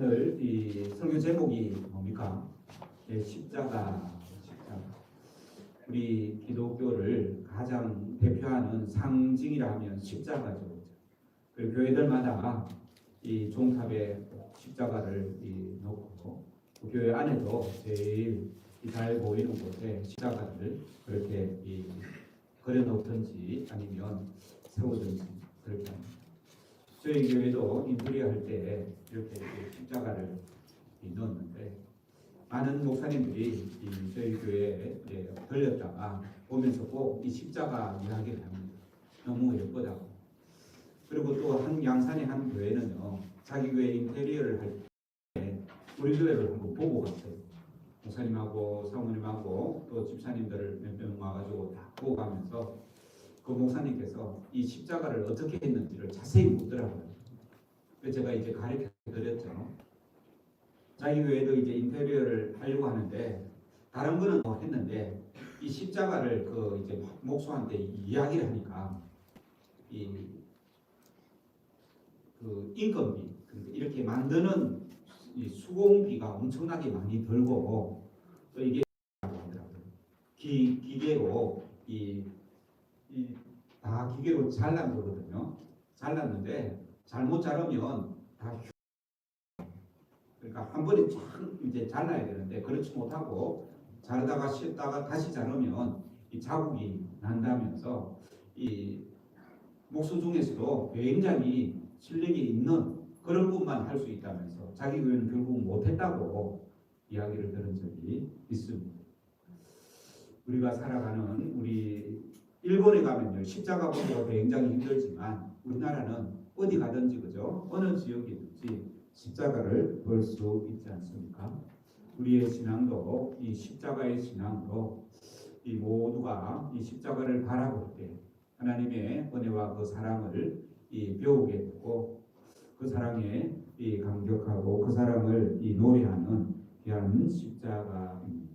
오늘 이 설교 제목이 뭡니까? 십자가. 우리 기독교를 가장 대표하는 상징이라 하면 십자가죠. 그리고 교회들마다 이 종탑에 십자가를 놓고 그 교회 안에도 제일 잘 보이는 곳에 십자가를 그렇게 그려놓든지 아니면 세우든지 그렇게 합니다. 저희 교회도 인테리어 할 때 이렇게 십자가를 넣었는데 많은 목사님들이 저희 교회에 들렸다가 보면서 꼭 이 십자가 이야기를 합니다. 너무 예쁘다고. 그리고 또 한 양산의 한 교회는요, 자기 교회 인테리어를 할 때 우리 교회를 한번 보고 갔어요. 목사님하고 사모님하고 또 집사님들을 몇 명 와가지고 다 보고 가면서 그 목사님께서 이 십자가를 어떻게 했는지를 자세히 묻더라고요. 그래서 제가 이제 가르쳐 드렸죠. 자기 교회도 이제 인테리어를 하려고 하는데 다른 거는 뭐 했는데 이 십자가를 그 이제 목수한테 이야기를 하니까 그 인건비 이렇게 만드는 이 수공비가 엄청나게 많이 들고 또 이게 하더라고요. 기계로 다 기계로 잘란 거거든요. 잘랐는데 잘못 자르면 다 그러니까 한 번에 쫙 이제 잘라야 되는데 그렇지 못하고 자르다가 씻다가 다시 자르면 이 자국이 난다면서 이 목수 중에서도 굉장히 실력이 있는 그런 분만 할 수 있다면서 자기 교회는 결국 못했다고 이야기를 들은 적이 있습니다. 우리가 살아가는 우리 일본에 가면요 십자가 보기가 굉장히 힘들지만 우리나라는 어디 가든지 그죠? 어느 지역이든지 십자가를 볼 수 있지 않습니까? 우리의 신앙도 이 십자가의 신앙도 이 모두가 이 십자가를 바라볼 때 하나님의 은혜와 그 사랑을 배우게 되고 그 사랑에 감격하고 그 사랑을 노래하는 귀한 십자가입니다.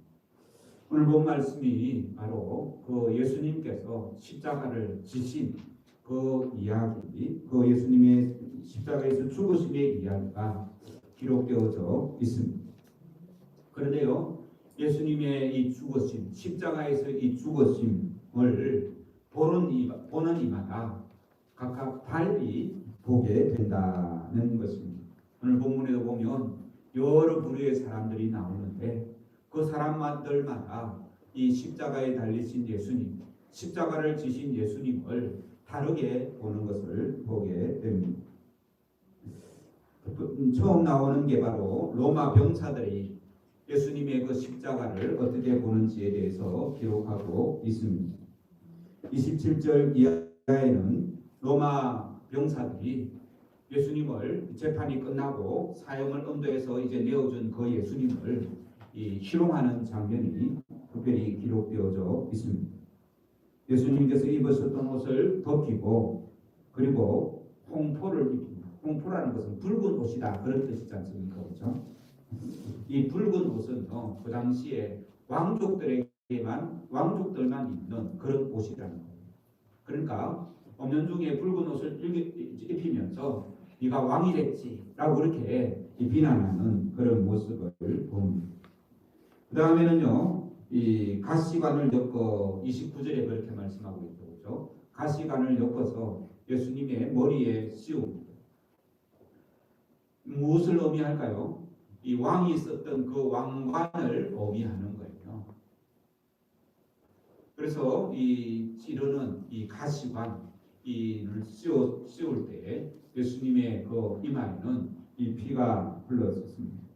오늘 본 말씀이 바로 그 예수님께서 십자가를 지신 그 이야기, 그 예수님의 십자가에서 죽으심의 이야기가 기록되어져 있습니다. 그런데요, 예수님의 이 죽으심, 십자가에서 이 죽으심을 보는 이마다 각각 달리 보게 된다는 것입니다. 오늘 본문에도 보면 여러 부류의 사람들이 나오는데 그 사람들마다 이 십자가에 달리신 예수님, 십자가를 지신 예수님을 다르게 보는 것을 보게 됩니다. 처음 나오는 게 바로 로마 병사들이 예수님의 그 십자가를 어떻게 보는지에 대해서 기록하고 있습니다. 27절 이하에는 로마 병사들이 예수님을 재판이 끝나고 사형을 엄도해서 이제 내어준 그 예수님을 희롱하는 장면이 특별히 기록되어져 있습니다. 예수님께서 입으셨던 옷을 벗기고 그리고 홍포를 입힙니다. 홍포라는 것은 붉은 옷이다 그런 뜻이지 않습니까? 그렇죠? 이 붉은 옷은 그 당시에 왕족들만 입는 그런 옷이라는 거예요. 그러니까 엄연 중에 붉은 옷을 입히면서 네가 왕이 됐지라고 그렇게 비난하는 그런 모습을 봅니다. 그 다음에는요, 이 가시관을 엮어 29절에 그렇게 말씀하고 있죠. 그렇죠? 가시관을 엮어서 예수님의 머리에 씌웁니다. 무엇을 의미할까요? 이 왕이 썼던 그 왕관을 의미하는 거예요. 그래서 이 찌르는 이 가시관을 씌울 때 예수님의 그 이마에는 이 피가 흘렀었습니다.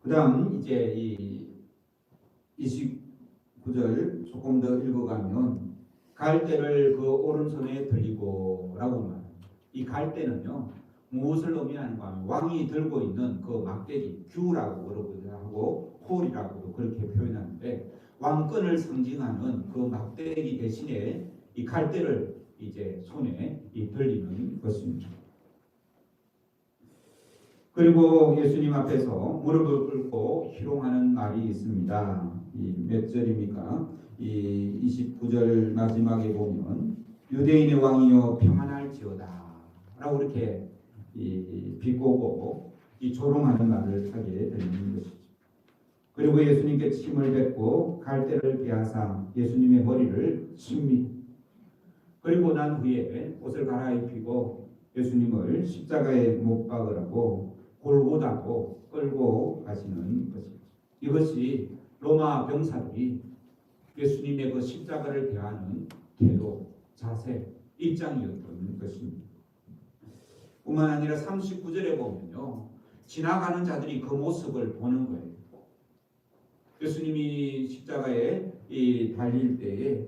그 다음 이제 이 29절 조금 더 읽어가면 갈대를 그 오른손에 들리고 라고 말합니다. 이 갈대는요 무엇을 의미하는가 하면 왕이 들고 있는 그 막대기 규라고 그러기도 하고 홀이라고도 그렇게 표현하는데 왕권을 상징하는 그 막대기 대신에 이 갈대를 이제 손에 들리는 것입니다. 그리고 예수님 앞에서 무릎을 꿇고 희롱하는 말이 있습니다. 몇 절입니까? 29절 마지막에 보면 유대인의 왕이여 평안할지어다 라고 이렇게 비꼬고 이 조롱하는 말을 하게 되는 것이죠. 그리고 예수님께 침을 뱉고 갈대를 빼앗아 예수님의 머리를 칩니다. 그리고 난 후에 옷을 갈아입히고 예수님을 십자가에 못 박으라고 골고다로 끌고 가시는 것입니다. 이것이 로마 병사들이 예수님의 그 십자가를 대하는 태도, 자세, 입장이었던 것입니다. 뿐만 아니라 39절에 보면요, 지나가는 자들이 그 모습을 보는 거예요. 예수님이 십자가에 달릴 때에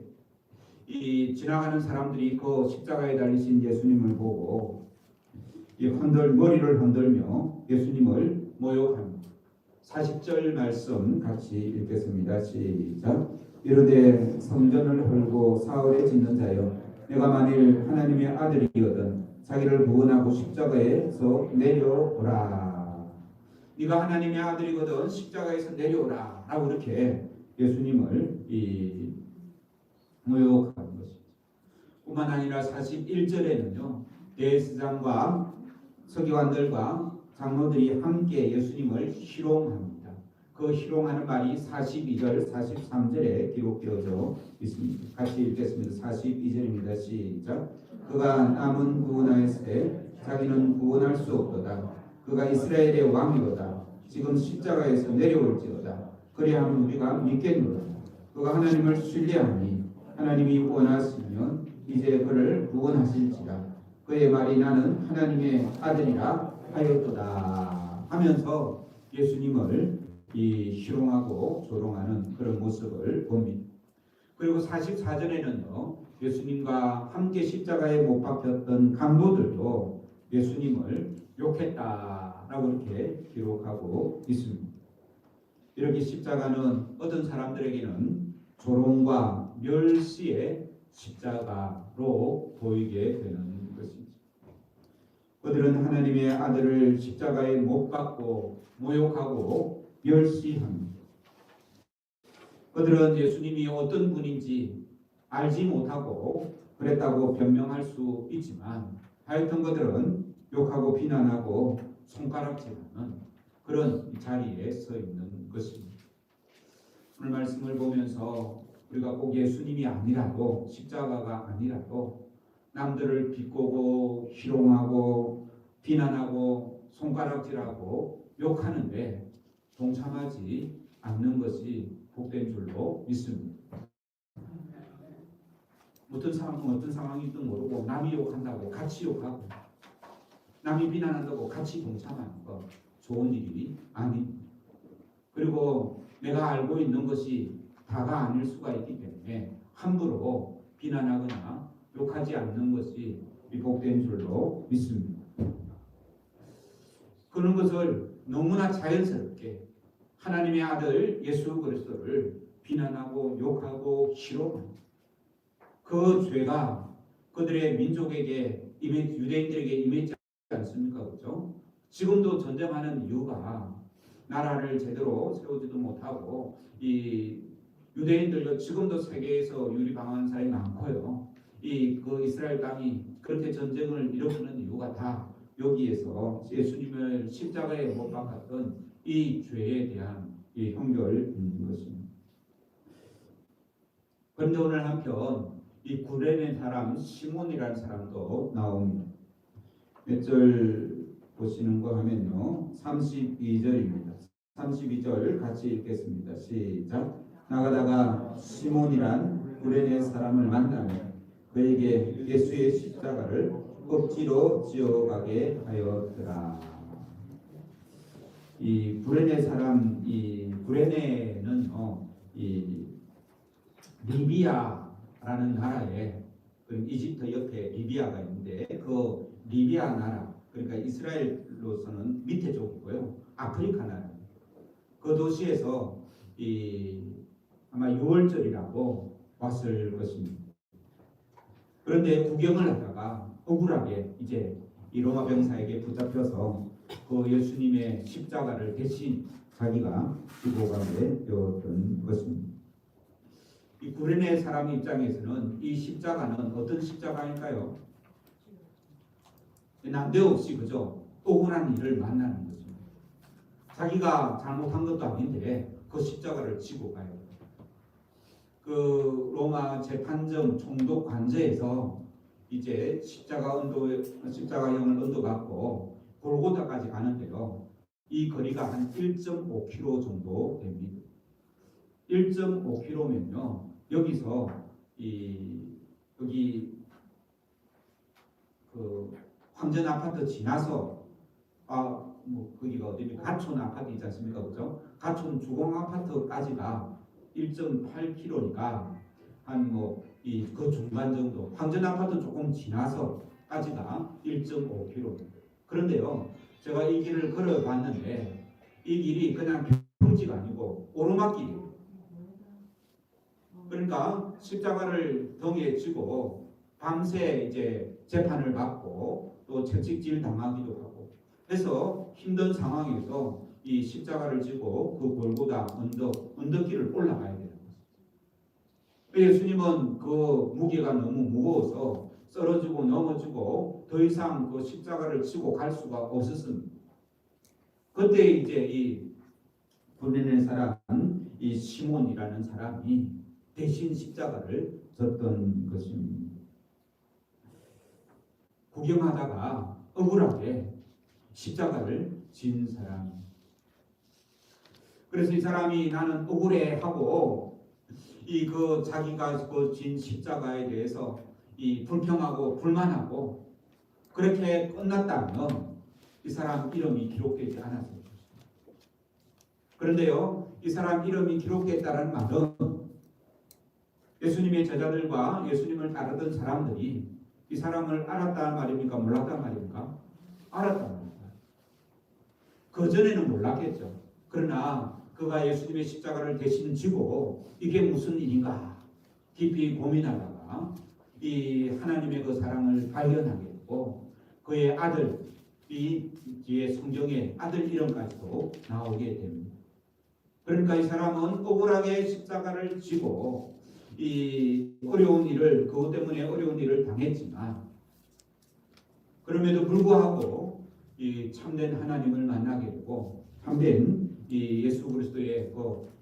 이 지나가는 사람들이 그 십자가에 달리신 예수님을 보고 머리를 흔들며 예수님을 모욕합니다. 40절 말씀 같이 읽겠습니다. 시작. 이르되 성전을 헐고 사흘에 짓는 자여, 내가 만일 하나님의 아들이거든 자기를 부인하고 십자가에서 내려오라. 네가 하나님의 아들이거든 십자가에서 내려오라 라고 이렇게 예수님을 모욕하는 것입니다. 뿐만 아니라 41절에는요, 대제사장과 서기관들과 장로들이 함께 예수님을 희롱합니다. 그 희롱하는 말이 42절, 43절에 기록되어져 있습니다. 같이 읽겠습니다. 42절입니다. 시작. 그가 남은 구원하였으되 자기는 구원할 수 없도다. 그가 이스라엘의 왕이로다. 지금 십자가에서 내려올지어다. 그리하면 우리가 믿겠노라. 그가 하나님을 신뢰하니 하나님이 원하시면 이제 그를 구원하실지라. 그의 말이 나는 하나님의 아들이라 하였도다 하면서 예수님을 희롱하고 조롱하는 그런 모습을 봅니다. 그리고 44절에는요, 예수님과 함께 십자가에 못 박혔던 강도들도 예수님을 욕했다라고 이렇게 기록하고 있습니다. 이렇게 십자가는 어떤 사람들에게는 조롱과 멸시의 십자가로 보이게 되는 것입니다. 그들은 하나님의 아들을 십자가에 못 박고 모욕하고 멸시합니다. 그들은 예수님이 어떤 분인지 알지 못하고 그랬다고 변명할 수 있지만 하여튼 그들은 욕하고 비난하고 손가락질하는 그런 자리에 서 있는 것입니다. 오늘 말씀을 보면서 우리가 꼭 예수님이 아니라도 십자가가 아니라도 남들을 비꼬고 희롱하고 비난하고 손가락질하고 욕하는데 동참하지 않는 것이 복된 줄로 믿습니다. 어떤 사람은 어떤 상황이든 모르고 남이 욕한다고 같이 욕하고 남이 비난한다고 같이 동참하는 것 좋은 일이 아닙니다. 그리고 내가 알고 있는 것이 다가 아닐 수가 있기 때문에 함부로 비난하거나 욕하지 않는 것이 복된 줄로 믿습니다. 그런 것을 너무나 자연스럽게 하나님의 아들 예수 그리스도를 비난하고 욕하고 희롱하는 그 죄가 그들의 민족에게 유대인들에게 임했지 않습니까? 그렇죠? 지금도 전쟁하는 이유가 나라를 제대로 세우지도 못하고 이 유대인들도 지금도 세계에서 유리방한 사람이 많고요. 그 이스라엘 땅이 그렇게 전쟁을 일으키는 이유가 다 여기에서 예수님을 십자가에 못 박았던 이 죄에 대한 이 형벌인 것입니다. 그런데 오늘 한편 이 구레네 사람 시몬이라는 사람도 나옵니다. 몇 절 보시는 거 하면요, 32절입니다. 32절 같이 읽겠습니다. 시작. 나가다가 시몬이란 구레네 사람을 만나며 그에게 예수의 십자가를 억지로 지어가게 하였더라. 이 구레네 사람, 이 구레네는요, 이 리비아라는 나라에, 이집트 옆에 리비아가 있는데 그 리비아 나라, 그러니까 이스라엘로서는 밑에 쪽이고요, 아프리카 나라. 그 도시에서 아마 6월절이라고 왔을 것입니다. 그런데 구경을 하다가 억울하게 이제 이 로마 병사에게 붙잡혀서 그 예수님의 십자가를 대신 자기가 지고 가게 되었던 것입니다. 이 구레네 사람 입장에서는 이 십자가는 어떤 십자가일까요? 난데없이 그죠? 억울한 일을 만나는 거죠. 자기가 잘못한 것도 아닌데 그 십자가를 지고 가요. 그 로마 재판정 총독 관저에서 이제 십자가형을 언도받고 골고다까지 가는데요. 이 거리가 한 1.5km 정도 됩니다. 1.5km면요. 여기서 여기 그 황전 아파트 지나서 거기가 어디입니까? 가촌 아파트 있지 않습니까? 그죠? 가촌 주공 아파트까지가 1.8km니까 한 그 중간 정도. 황전 아파트 조금 지나서까지가 1.5km. 그런데요, 제가 이 길을 걸어봤는데 이 길이 그냥 평지가 아니고 오르막길이에요. 그러니까 십자가를 등에 지고 밤새 이제 재판을 받고 또 채찍질 당하기도 하고 해서 힘든 상황에서 이 십자가를 지고 그 골고다 언덕길을 올라가야 되는 거죠. 예수님은 그 무게가 너무 무거워서 쓰러지고 넘어지고 더 이상 그 십자가를 지고 갈 수가 없었습니다. 그때 이제 이 구레네 사람 이 시몬이라는 사람이 대신 십자가를 졌던 것입니다. 구경하다가 억울하게 십자가를 진 사람. 그래서 이 사람이 나는 억울해하고 자기가 그 진 십자가에 대해서 불평하고 불만하고 그렇게 끝났다면 이 사람 이름이 기록되지 않았을 것입니다. 그런데요, 이 사람 이름이 기록됐다는 말은 예수님의 제자들과 예수님을 따르던 사람들이 이 사람을 알았단 말입니까? 몰랐단 말입니까? 알았단 말입니다. 그전에는 몰랐겠죠. 그러나 그가 예수님의 십자가를 대신 지고 이게 무슨 일인가 깊이 고민하다가 이 하나님의 그 사랑을 발견하게 되고 그의 아들, 이 뒤에 성경에 아들 이름까지도 나오게 됩니다. 그러니까 이 사람은 억울하게 십자가를 지고 그것 때문에 어려운 일을 당했지만 그럼에도 불구하고 이 참된 하나님을 만나게 되고 참된 이 예수 그리스도의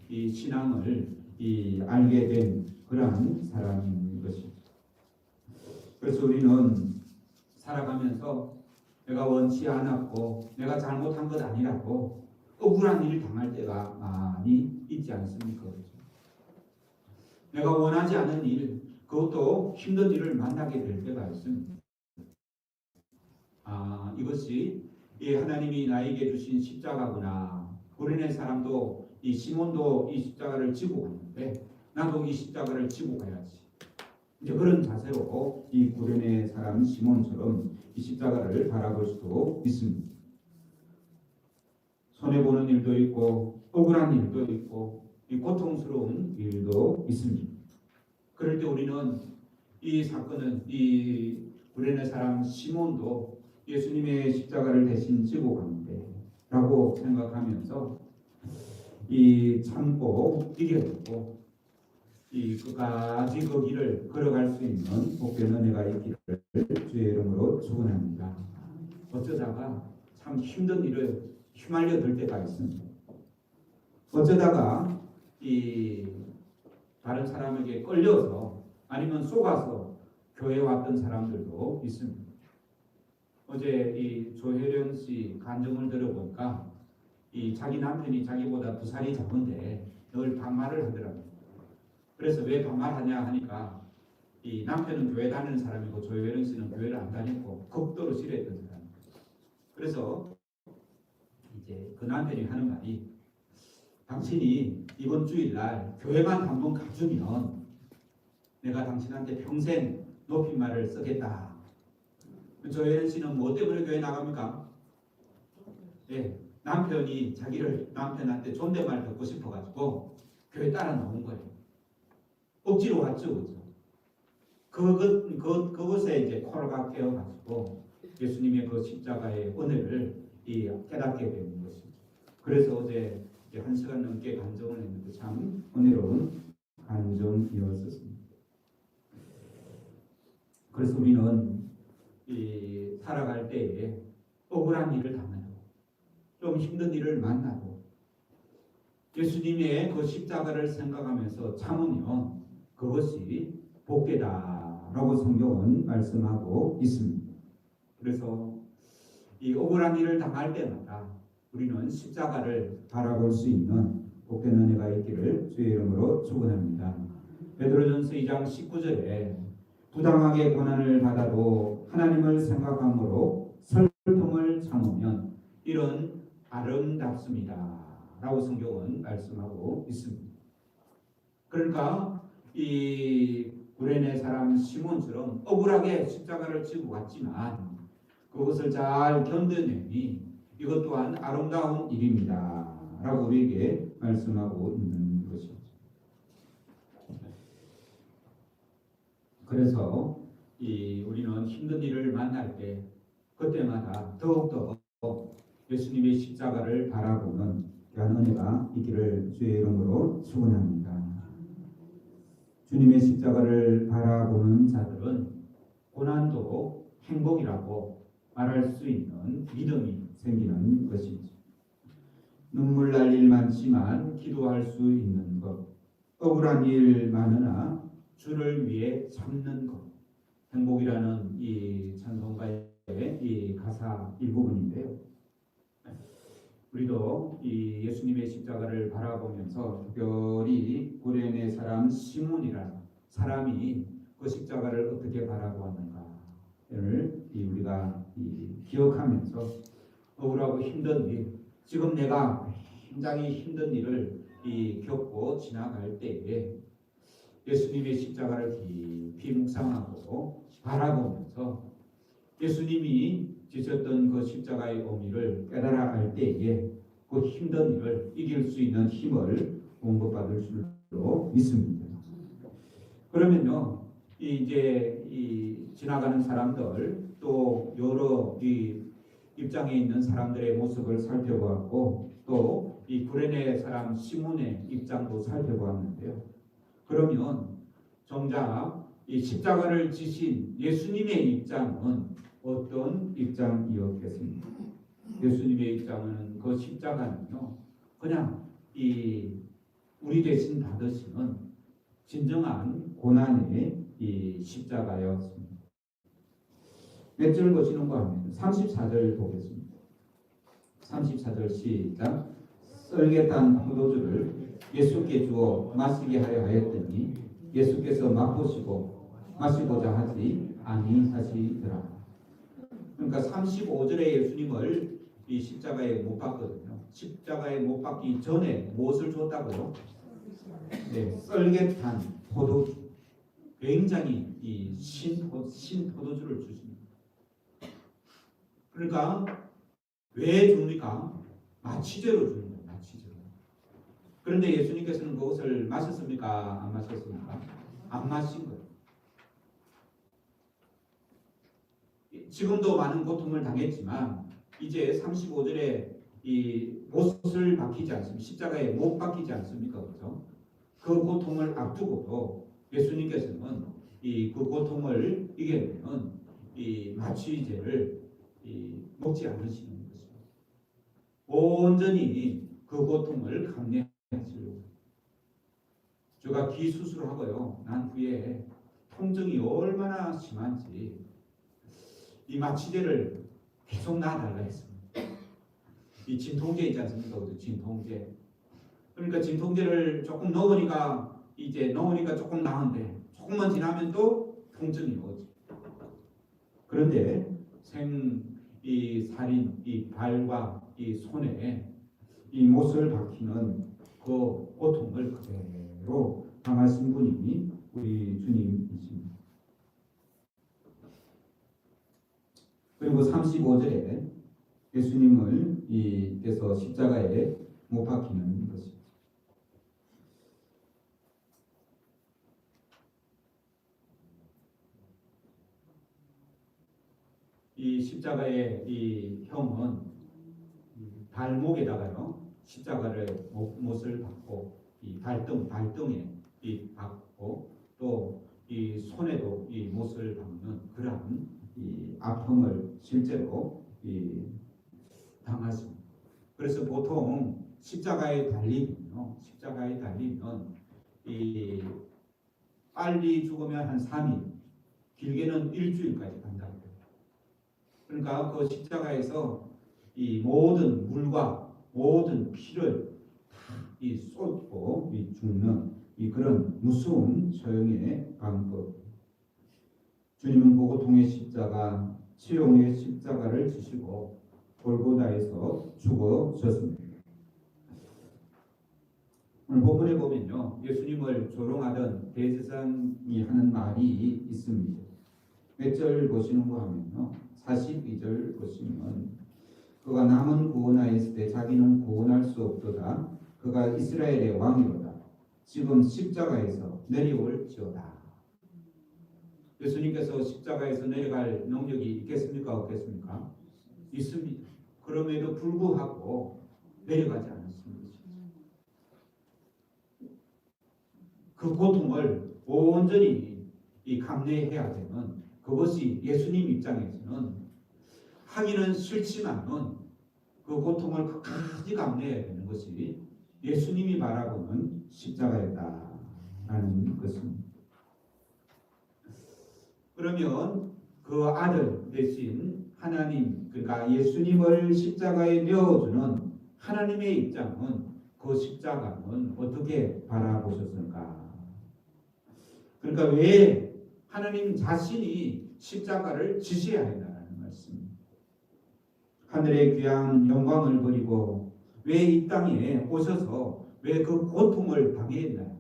이 신앙을 알게 된 그러한 사람인 것입니다. 그래서 우리는 살아가면서 내가 원치 않았고 내가 잘못한 것 아니라고 억울한 일을 당할 때가 많이 있지 않습니까? 내가 원하지 않은 일, 그것도 힘든 일을 만나게 될 때가 있습니다. 이것이 하나님이 나에게 주신 십자가구나. 구레네 사람도 이 시몬도 이 십자가를 지고 갔는데 나도 이 십자가를 지고 가야지. 이제 그런 자세로 이 구레네 사람 시몬처럼 이 십자가를 바라볼 수도 있습니다. 손해보는 일도 있고 억울한 일도 있고 이 고통스러운 일도 있습니다. 그럴 때 우리는 이 사건은 이 구레네 사람 시몬도 예수님의 십자가를 대신 지고 갔는데 라고 생각하면서 참고 이겨내고 끝까지 그 길을 걸어갈 수 있는 복된 은혜가 있기를 주의 이름으로 축원합니다. 어쩌다가 참 힘든 일을 휘말려 들 때가 있습니다. 어쩌다가 다른 사람에게 끌려서 아니면 속아서 교회에 왔던 사람들도 있습니다. 어제 조혜련 씨 간증을 들어보니까 자기 남편이 자기보다 2살이 작은데 늘 반말을 하더라고요. 그래서 왜 반말하냐 하니까 남편은 교회 다니는 사람이고 조혜련 씨는 교회를 안 다녔고 극도로 싫어했던 사람이에요. 그래서 이제 그 남편이 하는 말이 당신이 이번 주일날 교회만 한번 가주면 내가 당신한테 평생 높임말을 쓰겠다. 조혜련 씨는 뭐 때문에 교회 나갑니까? 남편이 남편한테 존댓말 듣고 싶어가지고 교회 따라 나온 거예요. 억지로 왔죠, 그죠? 그것에 이제 코로가 깨어가지고 예수님의 그 십자가의 은혜를 깨닫게 되는 것입니다. 그래서 어제 1시간 넘게 간증을 했는데 참 은혜로운 간증이었습니다. 그래서 우리는 살아갈 때에 억울한 일을 당해도 좀 힘든 일을 만나도 예수님의 그 십자가를 생각하면서 참으면 그것이 복되다라고 성경은 말씀하고 있습니다. 그래서 이 억울한 일을 당할 때마다 우리는 십자가를 바라볼 수 있는 복된 은혜가 있기를 주의 이름으로 축원합니다. 베드로전서 2장 19절에 부당하게 고난을 받아도 하나님을 생각함으로 슬픔을 참으면 이런 아름답습니다 라고 성경은 말씀하고 있습니다. 그러니까 이 구레네 사람 시몬처럼 억울하게 십자가를 지고 왔지만 그것을 잘 견뎌내니 이것 또한 아름다운 일입니다 라고 우리에게 말씀하고 있는 것이죠. 그래서 우리는 힘든 일을 만날 때 그때마다 더욱더 예수님의 십자가를 바라보는 그런 은혜가 있기를 주의 이름으로 축원합니다. 주님의 십자가를 바라보는 자들은 고난도 행복이라고 말할 수 있는 믿음이 생기는 것이죠. 눈물 날 일 많지만 기도할 수 있는 것, 억울한 일 많으나 주를 위해 참는 것, 행복이라는 이 찬송가의 이 가사 일부분인데요. 우리도 이 예수님의 십자가를 바라보면서 특별히 구레네 사람 시몬이라는 사람이 그 십자가를 어떻게 바라보았는가를 우리가 기억하면서 억울하고 힘든 일, 지금 내가 굉장히 힘든 일을 겪고 지나갈 때에 예수님의 십자가를 깊이 묵상하고 바라보면서 예수님이 지셨던 그 십자가의 의미를 깨달아 알 때에 그 힘든 일을 이길 수 있는 힘을 공급받을 줄로 믿습니다. 그러면요, 이제 지나가는 사람들 또 여러 입장에 있는 사람들의 모습을 살펴보았고 또 이 구레네 사람 시몬의 입장도 살펴보았는데요. 그러면 정작 이 십자가를 지신 예수님의 입장은 어떤 입장이었겠습니까? 예수님의 입장은 그 십자가는요, 그냥 우리 대신 받으시는 진정한 고난의 이 십자가였습니다. 몇 절 보시는가 하면 34절 보겠습니다. 34절 시작. 썰get한 포도주를 예수께 주어 마시게 하려 하였더니 예수께서 맛보시고 마시고자 하지 아니하시더라. 그러니까 35절에 예수님을 이 십자가에 못 박거든요. 십자가에 못 박기 전에 무엇을 줬다고요? 네, 썰get한 포도주. 굉장히 신 포도주를 주십니다. 그러니까 왜 줍니까? 마취제로 주는 거예요. 마취제로. 그런데 예수님께서는 그것을 마셨습니까? 안 마셨습니까? 안 마신 거예요. 지금도 많은 고통을 당했지만 이제 35절에 이 못을 박히지 않습니까? 십자가에 못 박히지 않습니까? 그렇죠? 그 고통을 앞두고도 예수님께서는 그 고통을 이겨내는 이 마취제를 먹지 않으시는 것입니다. 온전히 그 고통을 감내하시려고. 제가 귀 수술하고요 난 후에 통증이 얼마나 심한지 이 마취제를 계속 놔달라 했습니다. 이 진통제 있지 않습니까? 진통제. 그러니까 진통제를 조금 넣으니까 조금 나은데 조금만 지나면 또 통증이 오지. 그런데 이 살인, 이 발과 이 손에 이 못을 박히는 그 고통을 그대로 당하신 분이 우리 주님이십니다. 그리고 35절에 예수님을 께서 십자가에 못 박히는 것입니다. 이 십자가의 이 형은 발목에다가요 십자가를 못을 박고 이 발등에 박고 또 이 손에도 이 못을 박는 그러한 이 아픔을 실제로 당하십니다. 그래서 보통 십자가에 달리면 빨리 죽으면 한 3일, 길게는 일주일까지 간다고 해요. 그러니까 그 십자가에서 이 모든 물과 모든 피를 다 쏟고 죽는 그런 무서운 처형의 방법. 주님은 고통의 십자가, 치욕의 십자가를 지시고 골고다에서 죽어졌습니다. 오늘 본문에 보면요, 예수님을 조롱하던 대제사장이 하는 말이 있습니다. 몇 절 보시는가 하면요, 42절 보시면 그가 남은 구원하였을 때 자기는 구원할 수 없도다. 그가 이스라엘의 왕이로다. 지금 십자가에서 내려올지어다. 예수님께서 십자가에서 내려갈 능력이 있겠습니까? 없겠습니까? 있습니다. 그럼에도 불구하고 내려가지 않았습니다. 그 고통을 온전히 감내해야 되는 그것이 예수님 입장에서는 하기는 싫지만은 그 고통을 끝까지 감내해야 되는 것이 예수님이 바라보는 십자가였다라는 것입니다. 그러면 그 아들 대신 하나님, 그러니까 예수님을 십자가에 내어주는 하나님의 입장은 그 십자가는 어떻게 바라보셨을까? 그러니까 왜 하나님 자신이 십자가를 지셔야 한다는 말씀입니다. 하늘의 귀한 영광을 버리고 왜 이 땅에 오셔서 왜 그 고통을 당했나요?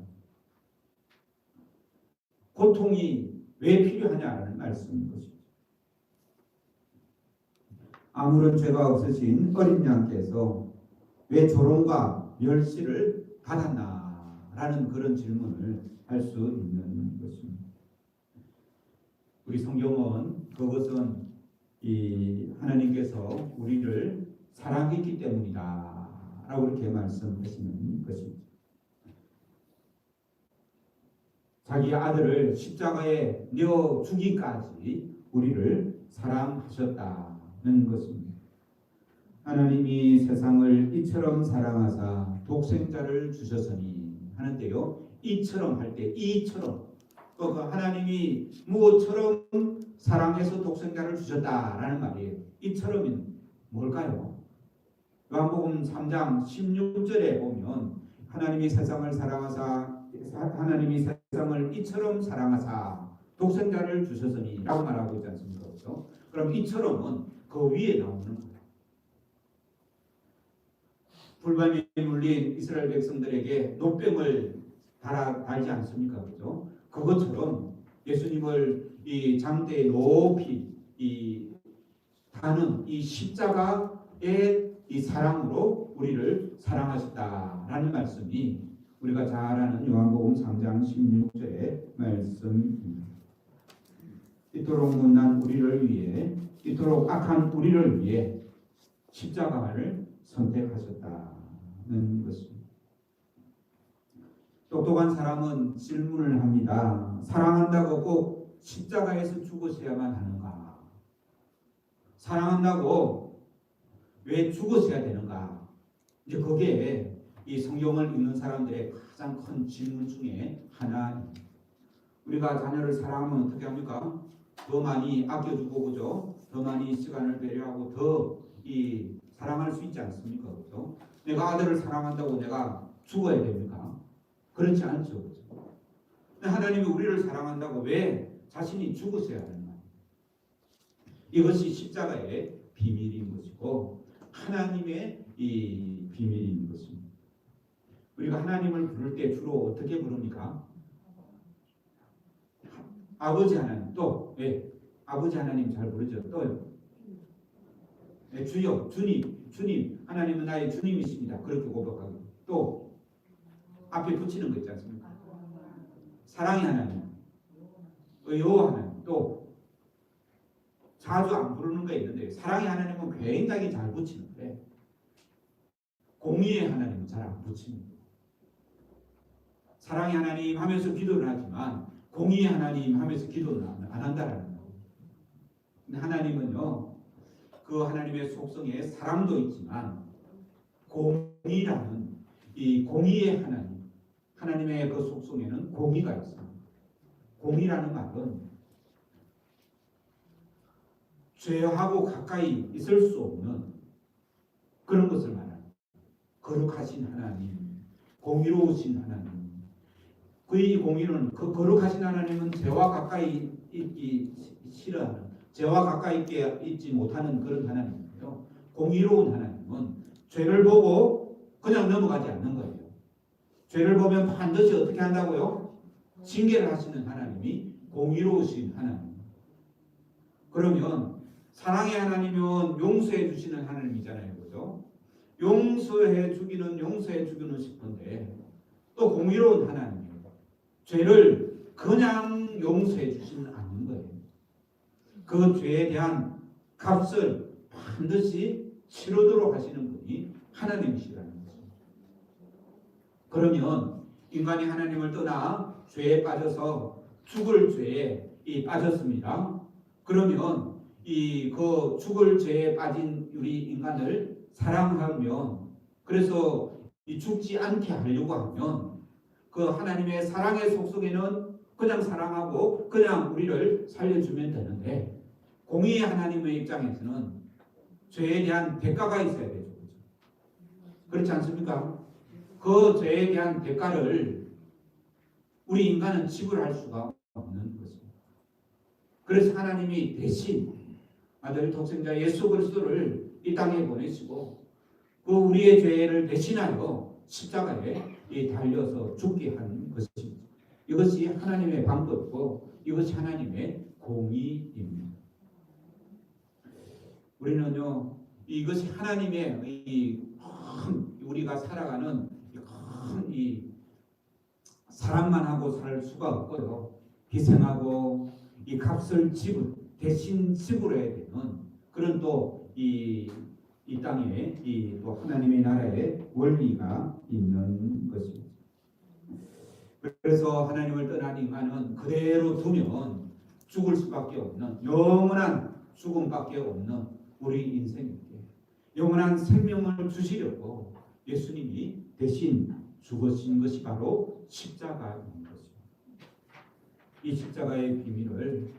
고통이 왜 필요하냐는 말씀인 것이죠. 아무런 죄가 없으신 어린 양께서 왜 조롱과 멸시를 받았나라는 그런 질문을 할 수 있는 것입니다. 우리 성경은 그것은 하나님께서 우리를 사랑했기 때문이다라고 이렇게 말씀하시는 것입니다. 자기 아들을 십자가에 내어 주기까지 우리를 사랑하셨다는 것입니다. 하나님이 세상을 이처럼 사랑하사 독생자를 주셨으니 하는데요. 이처럼 할 때 이처럼 그 하나님이 무엇처럼 사랑해서 독생자를 주셨다라는 말이에요. 이처럼은 뭘까요? 요한복음 3장 16절에 보면 하나님이 세상을 이처럼 사랑하사 독생자를 주셨으니 라고 말하고 있지 않습니까? 그렇죠? 그럼 이처럼은 그 위에 나오는 거예요. 불뱀에 물린 이스라엘 백성들에게 노병을 달지 않습니까? 그렇죠? 그것처럼 예수님을 이 장대에 높이 다는 이 십자가의 이 사랑으로 우리를 사랑하셨다라는 말씀이 우리가 잘 아는 요한복음 3장 16절의 말씀입니다. 이토록 못난 우리를 위해, 이토록 악한 우리를 위해 십자가를 선택하셨다는 것입니다. 똑똑한 사람은 질문을 합니다. 사랑한다고 꼭 십자가에서 죽으셔야만 하는가? 사랑한다고 왜 죽으셔야 되는가? 이제 그게 이 성경을 읽는 사람들의 가장 큰 질문 중에 하나입니다. 우리가 자녀를 사랑하면 어떻게 합니까? 더 많이 아껴주고, 그죠? 더 많이 시간을 배려하고 더 사랑할 수 있지 않습니까? 그죠? 내가 아들을 사랑한다고 내가 죽어야 됩니까? 그렇지 않죠. 그죠? 하나님이 우리를 사랑한다고 왜 자신이 죽으셔야 하는가? 이것이 십자가의 비밀인 것이고 하나님의 이 비밀인 것입니다. 우리가 하나님을 부를 때 주로 어떻게 부릅니까? 아버지 하나님, 또 아버지 하나님 잘 부르죠. 또요. 주여, 주님, 하나님은 나의 주님이십니다. 그렇게 고백하고 또 앞에 붙이는 거 있지 않습니까? 사랑의 하나님, 여호와 하나님, 또 자주 안 부르는 거 있는데 사랑의 하나님은 굉장히 잘 붙이는데 공의의 하나님은 잘 안 붙입니다. 사랑의 하나님 하면서 기도를 하지만 공의의 하나님 하면서 기도를 안 한다라는 거예요. 근데 하나님은요, 그 하나님의 속성에 사랑도 있지만 공의라는 이 공의의 하나님의 그 속성에는 공의가 있습니다. 공의라는 말은 죄하고 가까이 있을 수 없는 그런 것을 말합니다. 거룩하신 하나님, 공의로우신 하나님. 그의 공의는 그 거룩하신 하나님은 죄와 가까이 있기 싫어하는, 죄와 가까이 있지 못하는 그런 하나님이에요. 공의로운 하나님은 죄를 보고 그냥 넘어가지 않는 거예요. 죄를 보면 반드시 어떻게 한다고요? 징계를 하시는 하나님이 공의로우신 하나님. 그러면 사랑의 하나님은 용서해 주시는 하나님이잖아요. 그죠? 용서해 주기는 싶은데 또 공의로운 하나님이에요. 죄를 그냥 용서해 주시는 않는 거예요. 그 죄에 대한 값을 반드시 치르도록 하시는 분이 하나님이시라는 거죠. 그러면 인간이 하나님을 떠나 죄에 빠져서 죽을 죄에 빠졌습니다. 그러면 그 죽을 죄에 빠진 우리 인간을 사랑하면, 그래서 죽지 않게 하려고 하면 그 하나님의 사랑의 속성에는 그냥 사랑하고 그냥 우리를 살려주면 되는데, 공의의 하나님의 입장에서는 죄에 대한 대가가 있어야 되죠. 그렇지 않습니까? 그 죄에 대한 대가를 우리 인간은 지불할 수가 없는 것입니다. 그래서 하나님이 대신 아들 독생자 예수 그리스도를 이 땅에 보내시고 그 우리의 죄를 대신하여 십자가에 달려서 죽게 한 것입니다. 이것이 하나님의 방법이고 이것이 하나님의 공의입니다. 우리는요, 이것이 하나님의 우리가 살아가는 큰 사랑만 하고 살 수가 없고요. 희생하고 이 값을 대신 지불해야 되는 그런 또 이 땅에 또 하나님의 나라의 원리가 있는 것입니다. 그래서 하나님을 떠난 인간은 그대로 두면 죽을 수밖에 없는, 영원한 죽음밖에 없는 우리 인생인데, 영원한 생명을 주시려고 예수님이 대신 죽으신 것이 바로 십자가인 것입니다. 이 십자가의 비밀을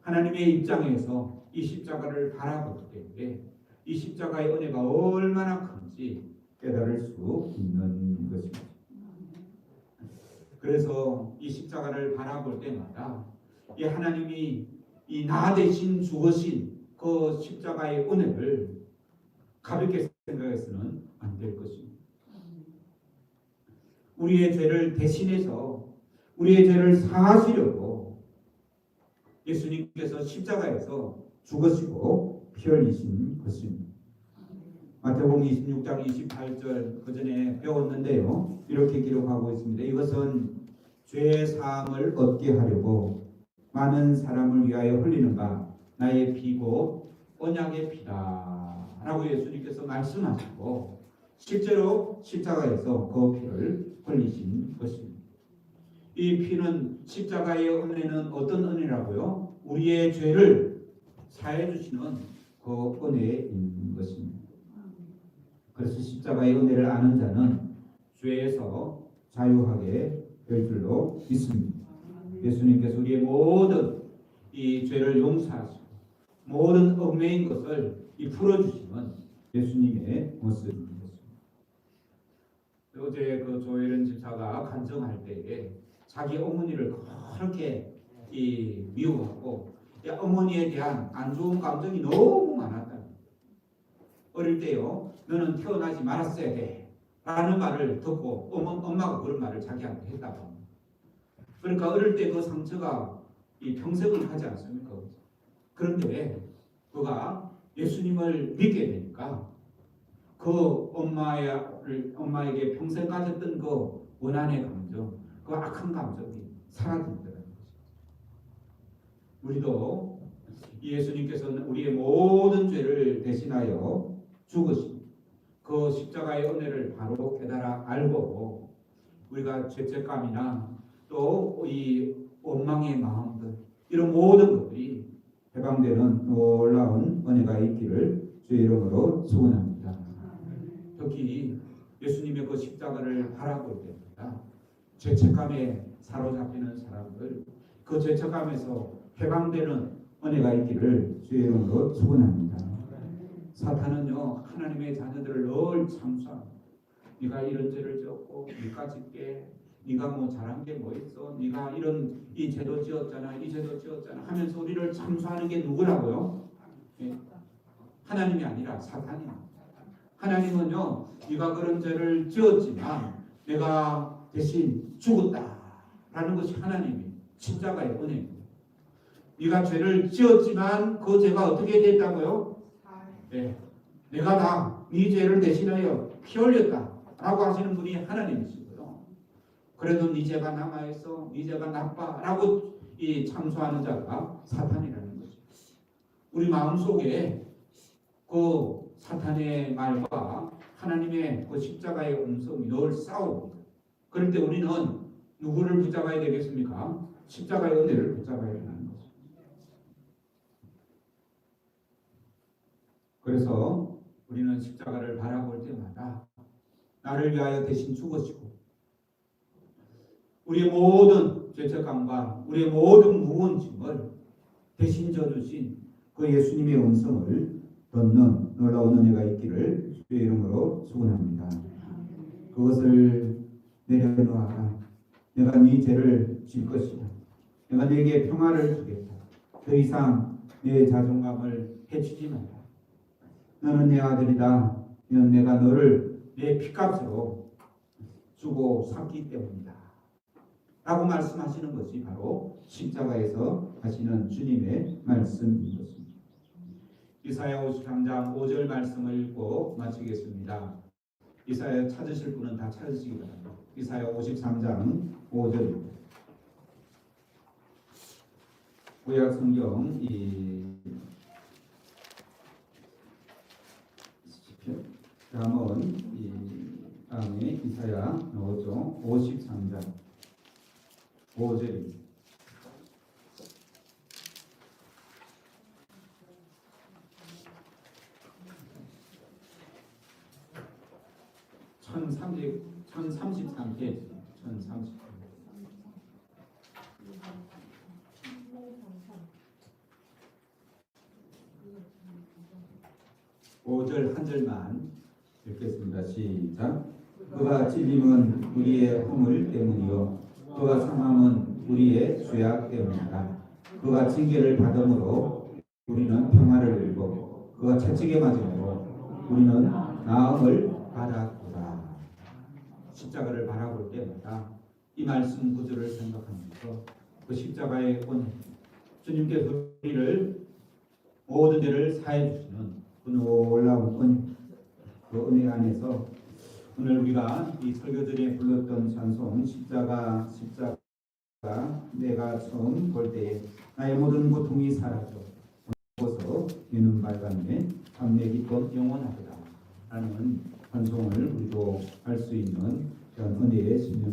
하나님의 입장에서 이 십자가를 바라볼 때에 이 십자가의 은혜가 얼마나 큰지 깨달을 수 있는 것입니다. 그래서 이 십자가를 바라볼 때마다 이 하나님이 이 나 대신 죽으신 그 십자가의 은혜를 가볍게 생각해서는 안 될 것입니다. 우리의 죄를 대신해서 우리의 죄를 사하시려고 예수님께서 십자가에서 죽으시고 피 흘리신 것입니다. 마태복음 26장 28절 그 전에 배웠는데요. 이렇게 기록하고 있습니다. 이것은 죄 사함을 얻게 하려고 많은 사람을 위하여 흘리는 바 나의 피고 언약의 피다 라고 예수님께서 말씀하시고 실제로 십자가에서 그 피를 흘리신 것입니다. 이 피는, 십자가의 은혜는 어떤 은혜라고요? 우리의 죄를 사해 주시는 그 은혜인 것입니다. 그래서 십자가의 은혜를 아는 자는 죄에서 자유하게 될 줄로 믿습니다. 예수님께서 우리의 모든 이 죄를 용서하시고 모든 얽매인 것을 풀어주시는 예수님의 모습입니다. 어제 그 조혜련 집사가 간증할 때에 자기 어머니를 그렇게 미워하고 어머니에 대한 안 좋은 감정이 너무 많았다. 어릴 때요, 너는 태어나지 말았어야 돼 라는 말을 듣고 엄마가 그런 말을 자기한테 했다고 합니다. 그러니까 어릴 때 그 상처가 평생을 가지 않습니까? 그런데 그가 예수님을 믿게 되니까 그 엄마에게 평생 가졌던 그 원한의 감정, 그 악한 감정이 사라진다는 것입니다. 우리도 예수님께서는 우리의 모든 죄를 대신하여 죽으신 그 십자가의 은혜를 바로 깨달아 알고 우리가 죄책감이나 또 이 원망의 마음들, 이런 모든 것들이 해방되는 놀라운 은혜가 있기를 주의 이름으로 축원합니다. 특히 예수님의 그 십자가를 바라볼 때마다 죄책감에 사로잡히는 사람들, 그 죄책감에서 해방되는 은혜가 있기를 주의 이름으로 축원합니다. 사탄은요 하나님의 자녀들을 늘 참수합니다. 네가 이런 죄를 지었고 네가 짓게, 네가 뭐 잘한 게 뭐 있어, 네가 이런 이 죄도 지었잖아, 이 죄도 지었잖아 하면서 우리를 참수하는 게 누구라고요? 예. 하나님이 아니라 사탄이야. 하나님은요 네가 그런 죄를 지었지만 내가 대신 죽었다라는 것이 하나님이 십자가의 은혜입니다. 네가 죄를 지었지만 그 죄가 어떻게 됐다고요? 네. 내가 다 네 죄를 대신하여 피 흘렸다라고 하시는 분이 하나님이시고요. 그래도 네 죄가 남아있어, 네 죄가 나빠라고 이 참소하는 자가 사탄이라는 거죠. 우리 마음속에 그 사탄의 말과 하나님의 그 십자가의 음성이 늘 싸웁니다. 그럴 때 우리는 누구를 붙잡아야 되겠습니까? 십자가의 은혜를 붙잡아야 되는 거죠. 그래서 우리는 십자가를 바라볼 때마다 나를 위하여 대신 죽으시고 우리의 모든 죄책감과 우리의 모든 무거운 짐을 대신 져주신 그 예수님의 음성을 듣는 놀라운 은혜가 있기를 주의 이름으로 축원합니다. 그것을 내려놓아라. 내가 네 죄를 질 것이다. 내가 네게 평화를 주겠다. 더 이상 내 자존감을 해치지 마라. 너는 내 아들이다. 이는 내가 너를 내 피값으로 주고 샀기 때문이다. 라고 말씀하시는 것이 바로 십자가에서 하시는 주님의 말씀인 것입니다. 이사야 53장 5절 말씀을 읽고 마치겠습니다. 이사야 찾으실 분은 다 찾으시기 바랍니다. 이사야 53장 5절입니다. 구약 성경 다음에 이사야 5장 53장 5절입니다. (1033페이지) 1033. 5절 한 절만 읽겠습니다. 시작. 그가 찔림은 우리의 허물 때문이요 그가 상함은 우리의 죄악 때문이다. 그가 징계를 받음으로 우리는 평화를 누리고 그가 채찍에 맞음으로 우리는 나음을 받았구나. 십자가를 바라볼 때마다 이 말씀 구절을 생각하면서 그 십자가의 은혜, 주님께서 우리를 모든 죄를 사해 주시는 그 놀라운 은혜, 그 은혜 안에서 오늘 우리가 이 설교들에 불렀던 찬송 십자가 내가 처음 볼 때에 나의 모든 고통이 사라져 벗어 눈은 밝았네 담내 기쁨 영원하리라 라는 찬송을 우리도 할 수 있는 그런 은혜의 신령